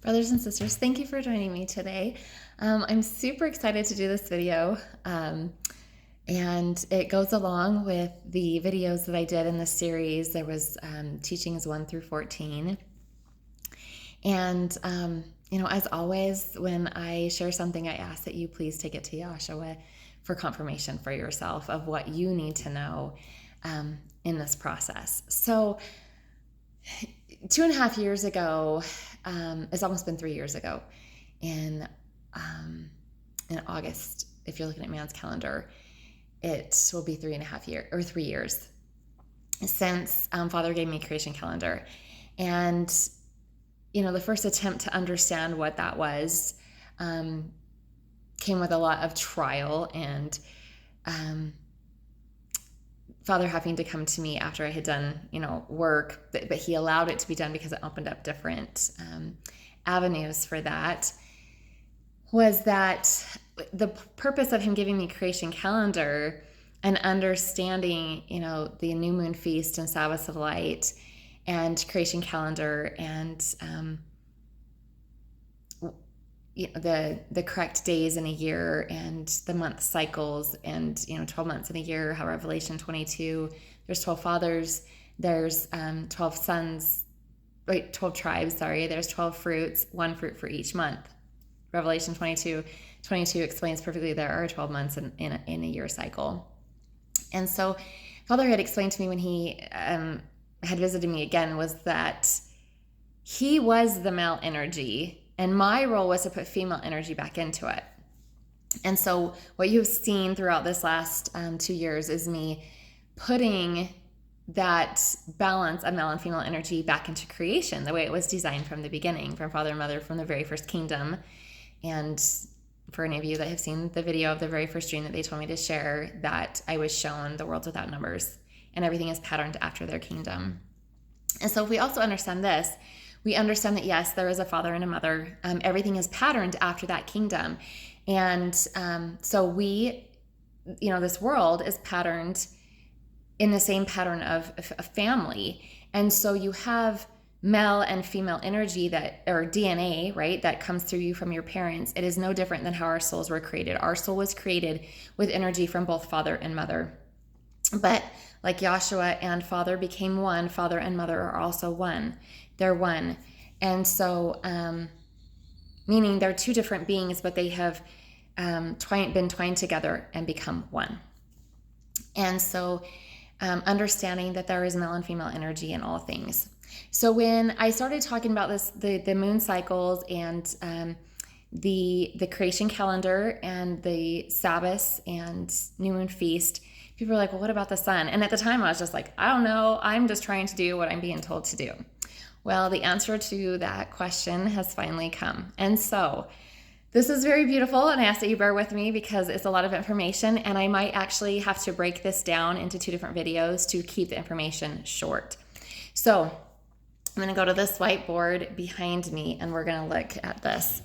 Brothers and sisters, thank you for joining me today. I'm super excited to do this video, and it goes along with the videos that I did in the series. There was teachings 1 through 14. And, as always, when I share something, I ask that you please take it to Yahshua for confirmation for yourself of what you need to know in this process. So 2.5 years ago, it's almost been 3 years ago, in August, if you're looking at man's calendar, it will be 3 years since Father gave me a creation calendar. And, the first attempt to understand what that was came with a lot of trial and Father having to come to me after I had done, work, but he allowed it to be done because it opened up different avenues for that. Was that the purpose of him giving me creation calendar and understanding, the new moon feast and Sabbath of light and creation calendar and the correct days in a year and the month cycles and 12 months in a year, how Revelation 22, there's 12 fathers, there's 12 sons, 12 tribes, there's 12 fruits, one fruit for each month. Revelation 22 explains perfectly there are 12 months in a year cycle. And so Father had explained to me when he had visited me again was that he was the male energy and my role was to put female energy back into it. And so what you've seen throughout this last 2 years is me putting that balance of male and female energy back into creation, the way it was designed from the beginning, from Father and Mother, from the very first kingdom. And for any of you that have seen the video of the very first dream that they told me to share, that I was shown the worlds without numbers and everything is patterned after their kingdom. And so if we also understand this, we understand that, yes, there is a father and a mother. Everything is patterned after that kingdom. And so we, this world is patterned in the same pattern of a family. And so you have male and female energy or DNA, right, that comes through you from your parents. It is no different than how our souls were created. Our soul was created with energy from both father and mother. But like Yahshua and Father became one, Father and Mother are also one. They're one. And so, meaning they're two different beings, but they have been twined together and become one. And so, understanding that there is male and female energy in all things. So when I started talking about this, the moon cycles and the creation calendar and the Sabbath and new moon feast, people were like, well, what about the sun? And at the time I was just like, I don't know. I'm just trying to do what I'm being told to do. Well, the answer to that question has finally come. And so this is very beautiful, and I ask that you bear with me because it's a lot of information, and I might actually have to break this down into 2 different videos to keep the information short. So I'm going to go to this whiteboard behind me, and we're going to look at this.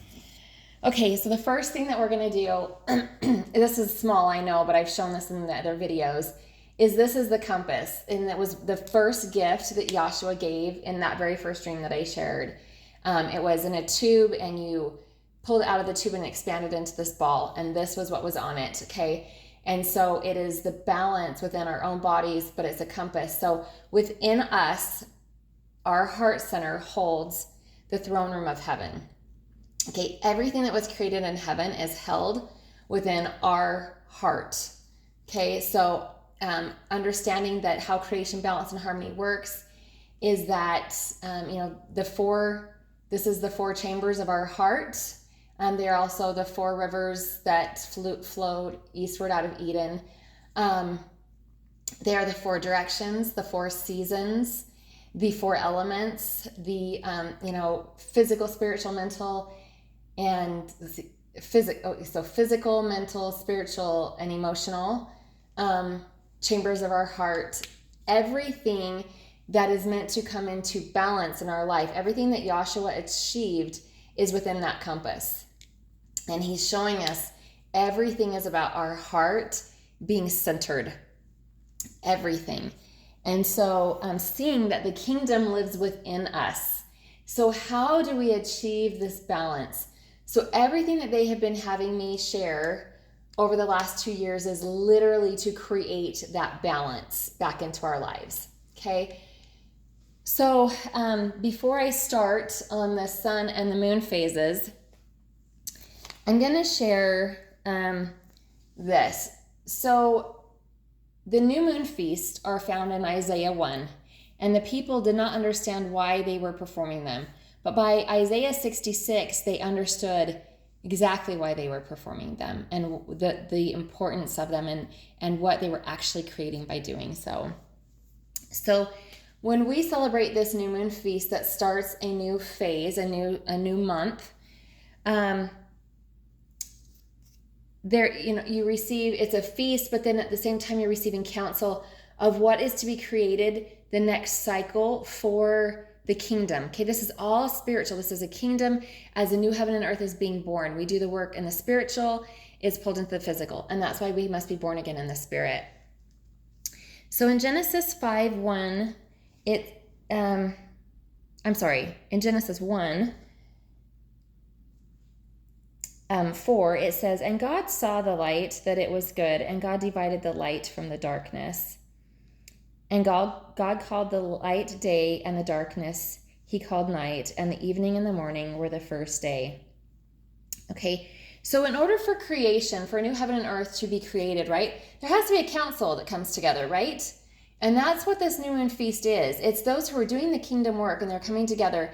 Okay, so the first thing that we're going to do, this is small, I know, but I've shown this in the other videos, this is the compass. And that was the first gift that Yahshua gave in that very first dream that I shared. It was in a tube, and you pulled it out of the tube and expanded into this ball. And this was what was on it, okay? And so it is the balance within our own bodies, but it's a compass. So within us, our heart center holds the throne room of heaven. Okay, everything that was created in heaven is held within our heart. Okay, so understanding that how creation, balance, and harmony works is that, this is the 4 chambers of our heart. They are also the 4 rivers that flowed eastward out of Eden. They are the 4 directions, the 4 seasons, the 4 elements, the, physical, spiritual, mental, and physical, mental, spiritual, and emotional chambers of our heart. Everything that is meant to come into balance in our life, everything that Yahshua achieved is within that compass. And he's showing us everything is about our heart being centered. Everything. And so seeing that the kingdom lives within us, So how do we achieve this balance? So everything that they have been having me share over the last 2 years is literally to create that balance back into our lives. Okay. So before I start on the sun and the moon phases, I'm going to share this. So the new moon feasts are found in Isaiah 1, and the people did not understand why they were performing them. But by Isaiah 66, they understood exactly why they were performing them and the importance of them and what they were actually creating by doing so. So when we celebrate this new moon feast that starts a new phase, a new month, there, you receive, it's a feast, but then at the same time you're receiving counsel of what is to be created the next cycle for the kingdom. Okay, this is all spiritual. This is a kingdom as a new heaven and earth is being born. We do the work in the spiritual, it's pulled into the physical, and that's why we must be born again in the spirit. So in Genesis 5:1, in Genesis 1:4, it says, "And God saw the light, that it was good, and God divided the light from the darkness. And God called the light day, and the darkness he called night, and the evening and the morning were the first day." Okay, so in order for creation, for a new heaven and earth to be created, right, there has to be a council that comes together, right? And that's what this new moon feast is. It's those who are doing the kingdom work, and they're coming together.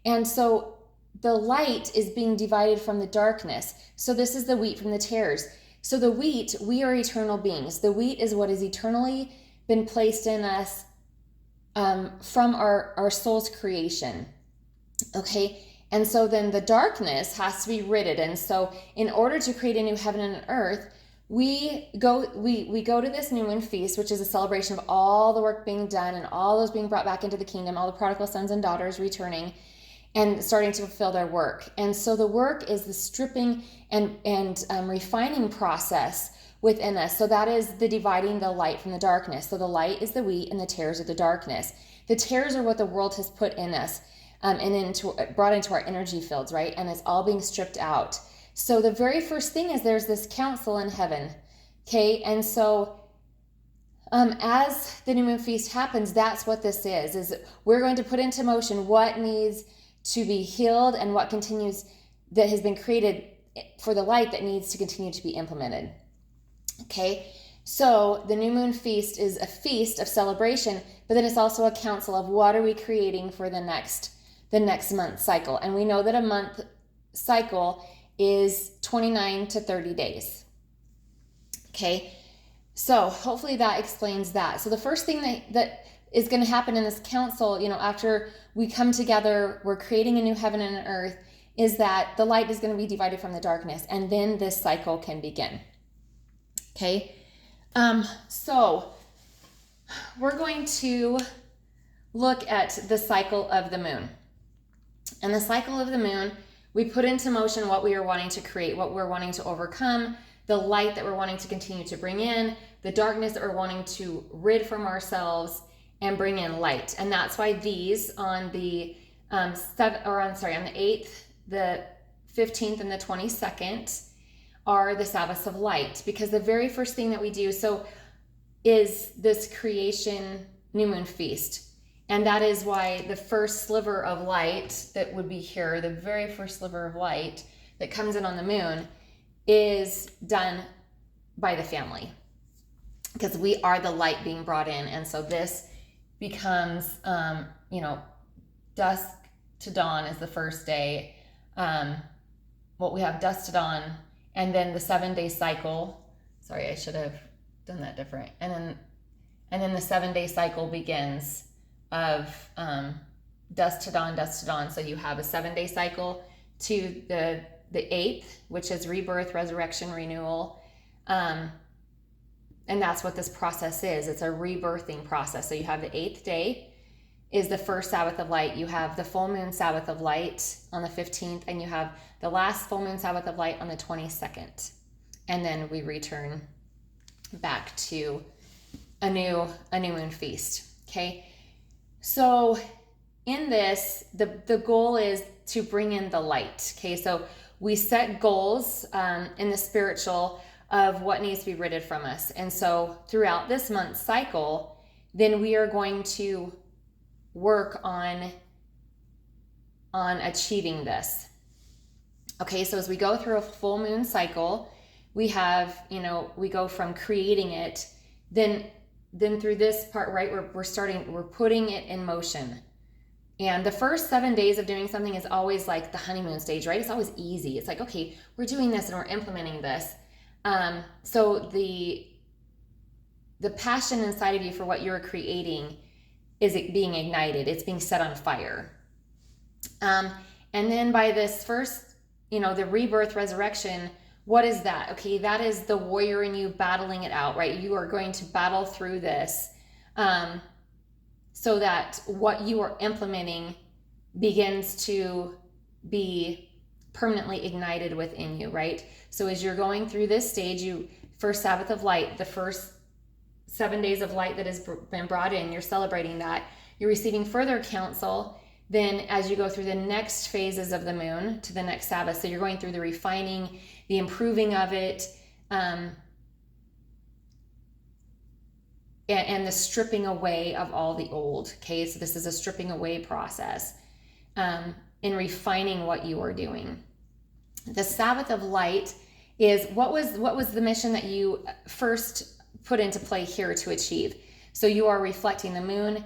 And so the light is being divided from the darkness. So this is the wheat from the tares. So the wheat, we are eternal beings. The wheat is what has eternally been placed in us from our soul's creation. Okay, and so then the darkness has to be ridded. And so in order to create a new heaven and an earth, we go to this new moon feast, which is a celebration of all the work being done and all those being brought back into the kingdom, all the prodigal sons and daughters returning and starting to fulfill their work. And so the work is the stripping and refining process within us. So that is the dividing the light from the darkness. So the light is the wheat and the tares are the darkness. The tares are what the world has put in us and brought into our energy fields, right? And it's all being stripped out. So the very first thing is there's this council in heaven. Okay, and so as the new moon feast happens, that's what this is we're going to put into motion what needs to be healed and what continues that has been created for the light that needs to continue to be implemented. Okay, so the new moon feast is a feast of celebration, but then it's also a council of what are we creating for the next month cycle. And we know that a month cycle is 29 to 30 days. Okay, so hopefully that explains that. So the first thing that is going to happen in this council, after we come together, we're creating a new heaven and an earth, is that the light is going to be divided from the darkness, and then this cycle can begin. Okay, so we're going to look at the cycle of the moon. And the cycle of the moon, we put into motion what we are wanting to create, what we're wanting to overcome, the light that we're wanting to continue to bring in, the darkness that we're wanting to rid from ourselves and bring in light. And that's why these on the on the 8th, the 15th, and the 22nd are the Sabbaths of light, because the very first thing that we do is this creation new moon feast. And that is why the first sliver of light that would be here, the very first sliver of light that comes in on the moon, is done by the family, because we are the light being brought in. And so this becomes, dusk to dawn is the first day. We have dusk to dawn, and then the 7-day cycle. Sorry, I should have done that different. And then the 7-day cycle begins of dusk to dawn. So you have a 7-day cycle to the 8th, which is rebirth, resurrection, renewal. And that's what this process is. It's a rebirthing process. So you have the 8th day is the first Sabbath of light. You have the full moon Sabbath of light on the 15th, and you have the last full moon Sabbath of light on the 22nd. And then we return back to a new moon feast. Okay. So in this, the goal is to bring in the light. Okay, so we set goals in the spiritual of what needs to be ridded from us. And so throughout this month's cycle, then we are going to work on achieving this. Okay, so as we go through a full moon cycle, we have, we go from creating it, then through this part, right, we're putting it in motion. And the first 7 days of doing something is always like the honeymoon stage, right? It's always easy. It's like, okay, we're doing this and we're implementing this. So the passion inside of you for what you're creating is it being ignited. It's being set on fire. And then by this first, the rebirth, resurrection, what is that? Okay, that is the warrior in you battling it out, right? You are going to battle through this so that what you are implementing begins to be permanently ignited within you, right? So as you're going through this stage, first Sabbath of light, the first 7 days of light that has been brought in, you're celebrating that. You're receiving further counsel. Then as you go through the next phases of the moon to the next Sabbath, so you're going through the refining, the improving of it, and the stripping away of all the old. Okay, so this is a stripping away process in refining what you are doing. The Sabbath of light is what was the mission that you first put into play here to achieve. So you are reflecting the moon,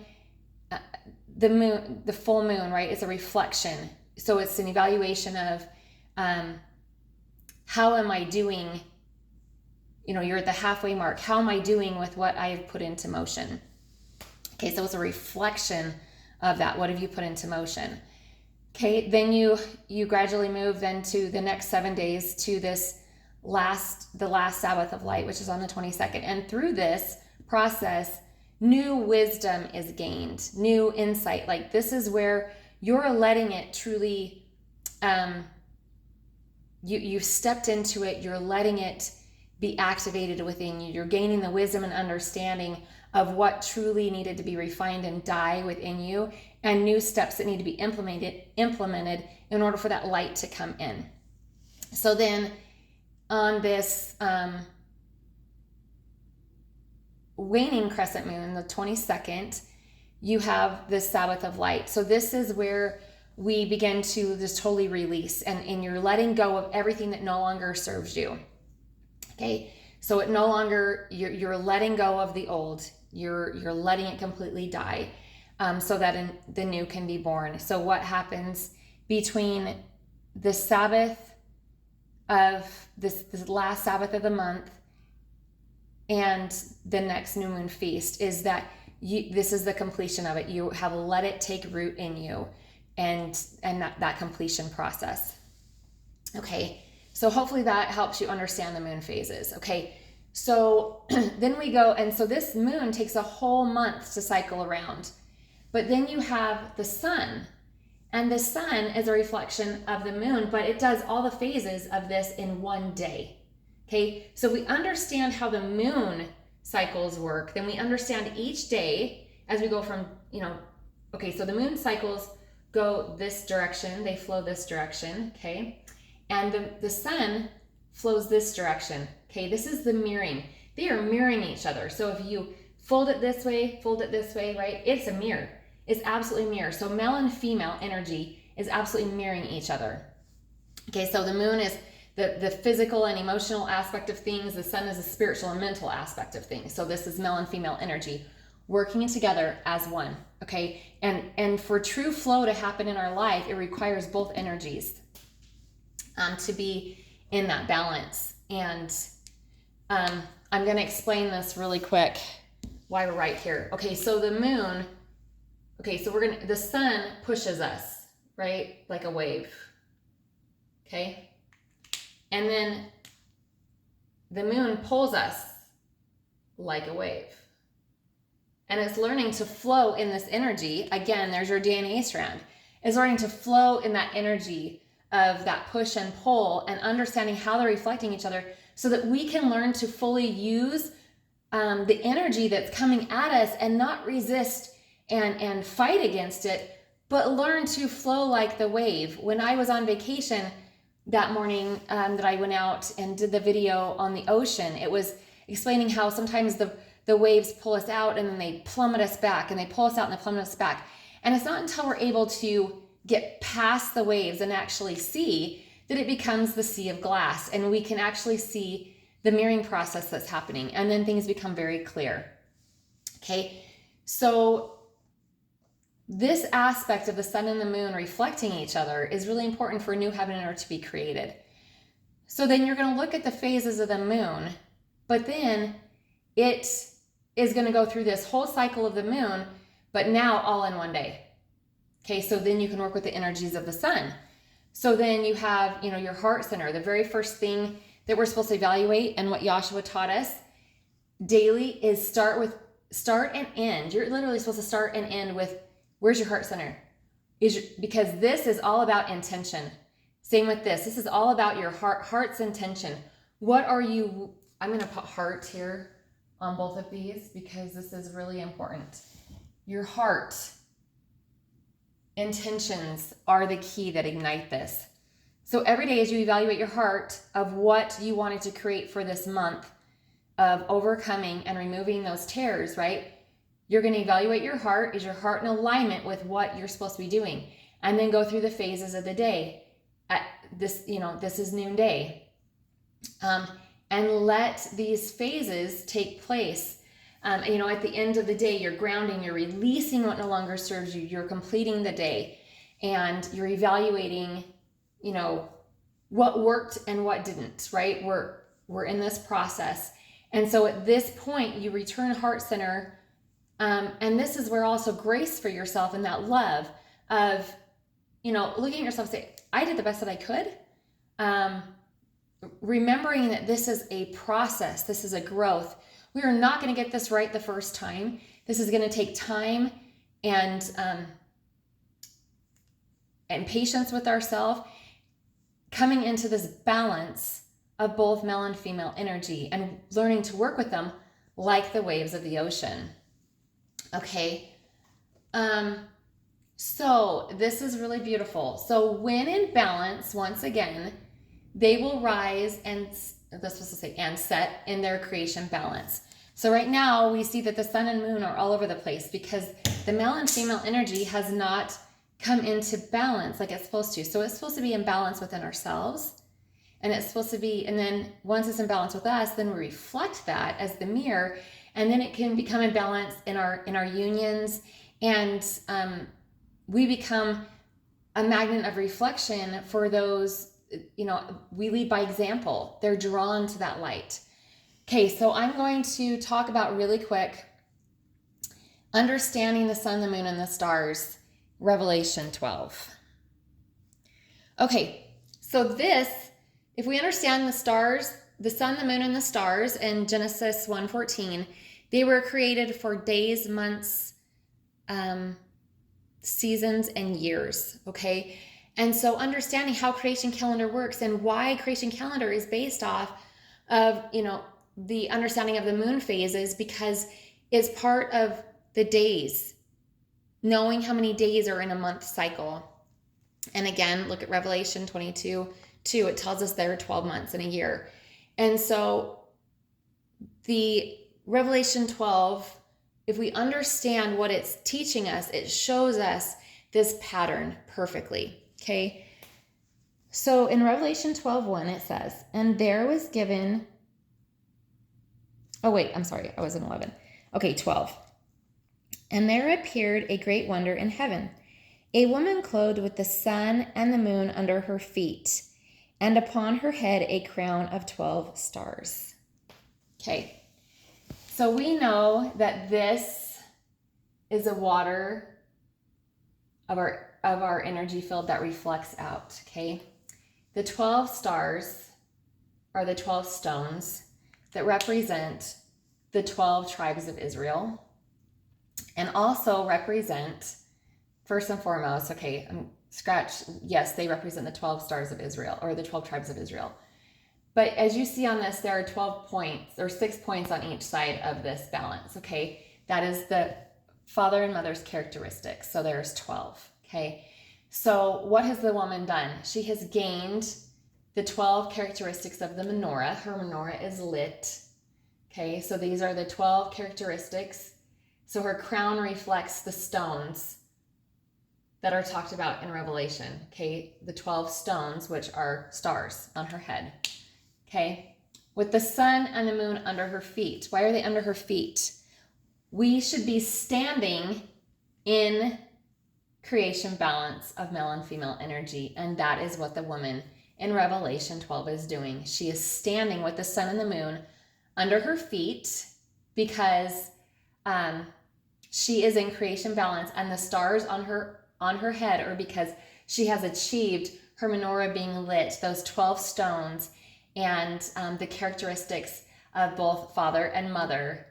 the full moon, right? It's a reflection. So it's an evaluation of how am I doing? You're at the halfway mark. How am I doing with what I've put into motion? Okay, so it's a reflection of that. What have you put into motion? Okay, then you gradually move then to the next 7 days to the last Sabbath of light, which is on the 22nd. And through this process, new wisdom is gained, new insight. Like this is where you're letting it truly, you've stepped into it, you're letting it be activated within you. You're gaining the wisdom and understanding of what truly needed to be refined and die within you, and new steps that need to be implemented in order for that light to come in. So then on this waning crescent moon, the 22nd, you have this Sabbath of light. So this is where we begin to just totally release, and you're letting go of everything that no longer serves you. Okay, so it no longer, you're letting go of the old. You're letting it completely die, so that the new can be born. So what happens between the Sabbath of this last Sabbath of the month and the next new moon feast is that this is the completion of it. You have let it take root in you, and that completion process. Okay, so hopefully that helps you understand the moon phases. Okay, so then we go, and so this moon takes a whole month to cycle around. But then you have the sun, and the sun is a reflection of the moon, but it does all the phases of this in one day. Okay, so we understand how the moon cycles work, then we understand each day as we go from, okay, so the moon cycles go this direction, they flow this direction, okay? And the sun flows this direction, okay? This is the mirroring. They are mirroring each other. So if you fold it this way, right? It's a mirror. It's absolutely a mirror. So male and female energy is absolutely mirroring each other. Okay, so the moon is the physical and emotional aspect of things. The sun is the spiritual and mental aspect of things. So this is male and female energy working together as one, okay? And for true flow to happen in our life, it requires both energies to be in that balance. And I'm going to explain this really quick why we're right here. Okay, so the moon, so the sun pushes us, right? Like a wave, okay? And then the moon pulls us like a wave. And it's learning to flow in this energy. Again, there's your DNA strand. It's learning to flow in that energy of that push and pull, and understanding how they're reflecting each other, so that we can learn to fully use the energy that's coming at us and not resist and fight against it, but learn to flow like the wave. When I was on vacation that morning that I went out and did the video on the ocean, it was explaining how sometimes the waves pull us out and then they plummet us back, and they pull us out and they plummet us back. And it's not until we're able to get past the waves and actually see that it becomes the sea of glass, and we can actually see the mirroring process that's happening, and then things become very clear. Okay, so this aspect of the sun and the moon reflecting each other is really important for a new heaven and earth to be created. So then you're going to look at the phases of the moon, but then it is going to go through this whole cycle of the moon, but now all in one day. Okay, so then you can work with the energies of the sun. So then you have, your heart center. The very first thing that we're supposed to evaluate, and what Joshua taught us daily, is start and end. You're literally supposed to start and end with, where's your heart center? Because this is all about intention. Same with this. This is all about your heart's intention. What are you, I'm going to put heart here on both of these because this is really important. Your heart intentions are the key that ignite this. So every day as you evaluate your heart of what you wanted to create for this month of overcoming and removing those tears, right? You're going to evaluate your heart. Is your heart in alignment with what you're supposed to be doing? And then go through the phases of the day. At this, this is noonday. And let these phases take place. At the end of the day, you're grounding, you're releasing what no longer serves you, you're completing the day, and you're evaluating, what worked and what didn't, right? We're in this process. And so at this point, you return heart center. And this is where also grace for yourself and that love of, looking at yourself and say, I did the best that I could. Remembering that this is a process, this is a growth. We are not going to get this right the first time. This is going to take time and patience with ourselves, coming into this balance of both male and female energy and learning to work with them like the waves of the ocean. Okay. So this is really beautiful. So when in balance, once again, they will rise and set in their creation balance. So right now we see that the sun and moon are all over the place because the male and female energy has not come into balance like it's supposed to. So it's supposed to be in balance within ourselves, and it's supposed to be, and then once it's in balance with us, then we reflect that as the mirror, and then it can become in balance in our unions, and we become a magnet of reflection for those. We lead by example. They're drawn to that light. Okay, so I'm going to talk about really quick understanding the sun, the moon, and the stars, Revelation 12. Okay, so this, if we understand the stars, the sun, the moon, and the stars in Genesis 1:14, they were created for days, months, seasons, and years, okay? And so understanding how creation calendar works and why creation calendar is based off of, the understanding of the moon phases, because it's part of the days, knowing how many days are in a month cycle. And again, look at Revelation 22:2. It tells us there are 12 months in a year. And so the Revelation 12, if we understand what it's teaching us, it shows us this pattern perfectly. Okay, so in Revelation 12:1, it says, and there was given, oh wait, I'm sorry, I was in 11. Okay, 12. And there appeared a great wonder in heaven, a woman clothed with the sun and the moon under her feet, and upon her head a crown of 12 stars. Okay, so we know that this is a water of our energy field that reflects out, okay? The 12 stars are the 12 stones that represent the 12 tribes of Israel, and also represent, first and foremost, okay, yes, they represent the 12 stars of Israel, or the 12 tribes of Israel. But as you see on this, there are 12 points, or 6 points on each side of this balance, okay? That is the father and mother's characteristics, so there's 12. Okay. So what has the woman done? She has gained the 12 characteristics of the menorah. Her menorah is lit. Okay. So these are the 12 characteristics. So her crown reflects the stones that are talked about in Revelation. Okay. The 12 stones, which are stars on her head. Okay. With the sun and the moon under her feet. Why are they under her feet? We should be standing in creation balance of male and female energy. And that is what the woman in Revelation 12 is doing. She is standing with the sun and the moon under her feet because she is in creation balance, and the stars on her head are because she has achieved her menorah being lit, those 12 stones, and the characteristics of both father and mother,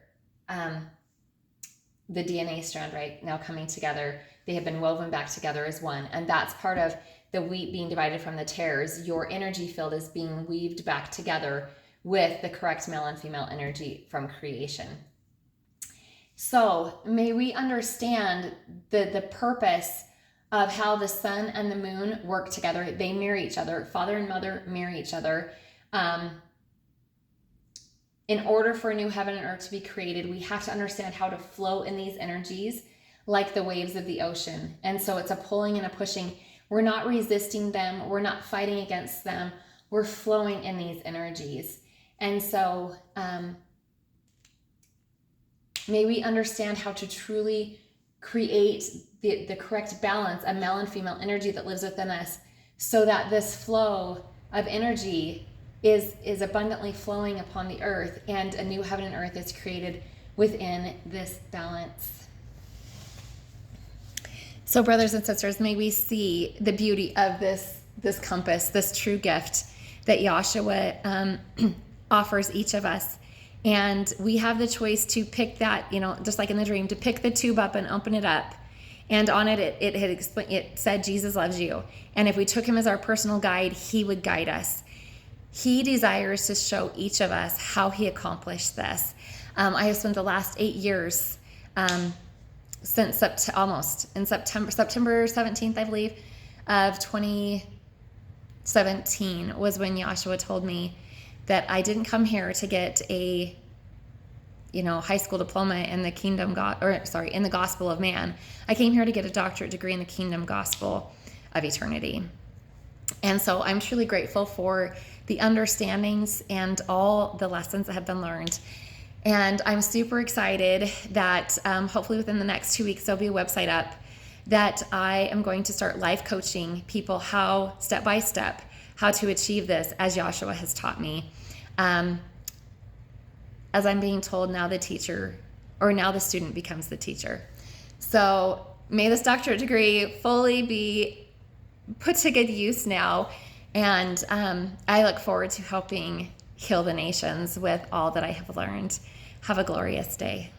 the DNA strand right now coming together. They have been woven back together as one. And that's part of the wheat being divided from the tares. Your energy field is being weaved back together with the correct male and female energy from creation. So may we understand the purpose of how the sun and the moon work together. They mirror each other. Father and mother mirror each other. In order for a new heaven and earth to be created, we have to understand how to flow in these energies like the waves of the ocean. And so it's a pulling and a pushing. We're not resisting them. We're not fighting against them. We're flowing in these energies. And so may we understand how to truly create the correct balance of male and female energy that lives within us, so that this flow of energy is abundantly flowing upon the earth, and a new heaven and earth is created within this balance. So brothers and sisters, may we see the beauty of this compass, this true gift that Yahshua offers each of us. And we have the choice to pick that, just like in the dream, to pick the tube up and open it up. And on it, it said, Jesus loves you. And if we took him as our personal guide, he would guide us. He desires to show each of us how he accomplished this. I have spent the last 8 years, since September 17th, I believe, of 2017 was when Yahshua told me that I didn't come here to get a high school diploma in the in the gospel of man. I came here to get a doctorate degree in the kingdom gospel of eternity. And so I'm truly grateful for the understandings and all the lessons that have been learned. And I'm super excited that hopefully within the next 2 weeks, there'll be a website up that I am going to start live coaching people how, step by step, how to achieve this as Yahshua has taught me. As I'm being told, now the student becomes the teacher. So may this doctorate degree fully be put to good use now. And I look forward to helping heal the nations with all that I have learned. Have a glorious day.